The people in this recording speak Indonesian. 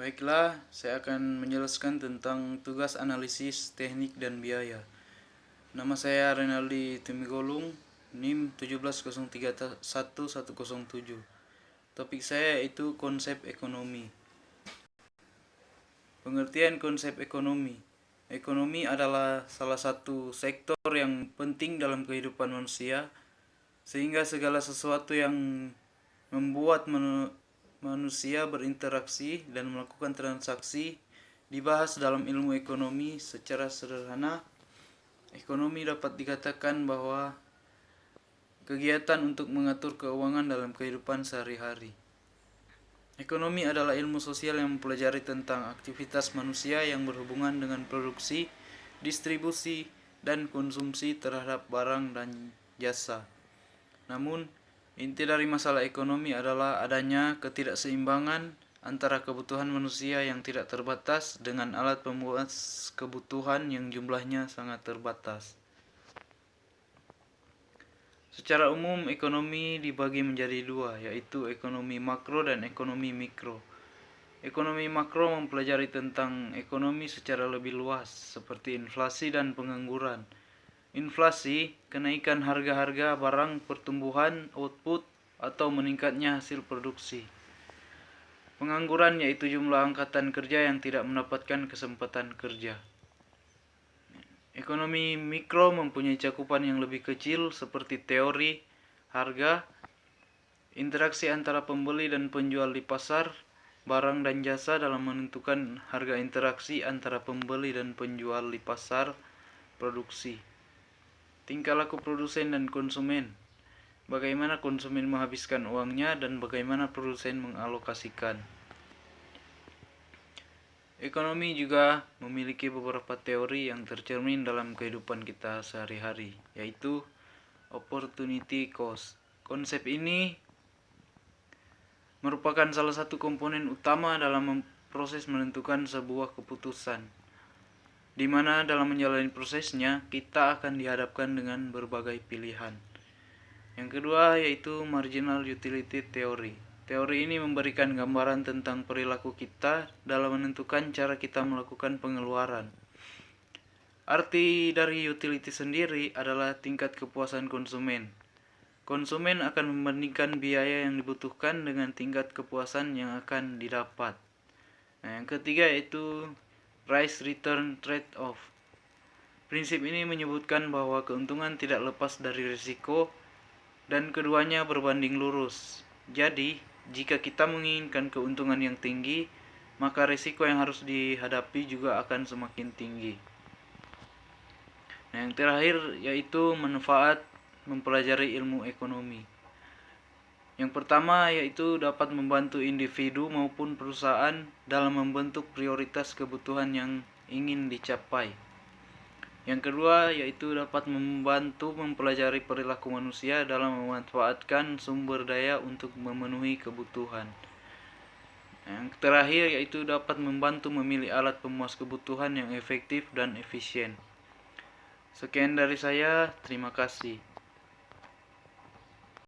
Baiklah, saya akan menjelaskan tentang tugas analisis teknik dan biaya. Nama saya Renaldi Tumigolung, NIM 170311107. Topik saya itu konsep ekonomi. Pengertian konsep ekonomi. Ekonomi adalah salah satu sektor yang penting dalam kehidupan manusia, sehingga segala sesuatu yang membuat manusia berinteraksi dan melakukan transaksi dibahas dalam ilmu ekonomi. Secara sederhana, ekonomi dapat dikatakan bahwa kegiatan untuk mengatur keuangan dalam kehidupan sehari-hari. Ekonomi adalah ilmu sosial yang mempelajari tentang aktivitas manusia yang berhubungan dengan produksi, distribusi, dan konsumsi terhadap barang dan jasa. Namun, inti dari masalah ekonomi adalah adanya ketidakseimbangan antara kebutuhan manusia yang tidak terbatas dengan alat pemuas kebutuhan yang jumlahnya sangat terbatas. Secara umum, ekonomi dibagi menjadi dua, yaitu ekonomi makro dan ekonomi mikro. Ekonomi makro mempelajari tentang ekonomi secara lebih luas, seperti inflasi dan pengangguran. Inflasi, kenaikan harga-harga barang, pertumbuhan output, atau meningkatnya hasil produksi. Pengangguran yaitu jumlah angkatan kerja yang tidak mendapatkan kesempatan kerja. Ekonomi mikro mempunyai cakupan yang lebih kecil seperti teori, harga, interaksi antara pembeli dan penjual di pasar, barang dan jasa dalam menentukan harga, interaksi antara pembeli dan penjual di pasar, produksi. Tingkah laku produsen dan konsumen. Bagaimana konsumen menghabiskan uangnya dan bagaimana produsen mengalokasikan. Ekonomi juga memiliki beberapa teori yang tercermin dalam kehidupan kita sehari-hari, yaitu opportunity cost. Konsep ini merupakan salah satu komponen utama dalam proses menentukan sebuah keputusan, di mana dalam menjalani prosesnya kita akan dihadapkan dengan berbagai pilihan. Yang kedua yaitu marginal utility theory. Teori ini memberikan gambaran tentang perilaku kita dalam menentukan cara kita melakukan pengeluaran. Arti dari utility sendiri adalah tingkat kepuasan konsumen. Konsumen akan membandingkan biaya yang dibutuhkan dengan tingkat kepuasan yang akan didapat. Yang ketiga yaitu risk return trade-off. Prinsip ini menyebutkan bahwa keuntungan tidak lepas dari risiko dan keduanya berbanding lurus. Jadi, jika kita menginginkan keuntungan yang tinggi, maka risiko yang harus dihadapi juga akan semakin tinggi. Yang terakhir yaitu manfaat mempelajari ilmu ekonomi. Yang pertama yaitu dapat membantu individu maupun perusahaan dalam membentuk prioritas kebutuhan yang ingin dicapai. Yang kedua yaitu dapat membantu mempelajari perilaku manusia dalam memanfaatkan sumber daya untuk memenuhi kebutuhan. Yang terakhir yaitu dapat membantu memilih alat pemuas kebutuhan yang efektif dan efisien. Sekian dari saya, terima kasih.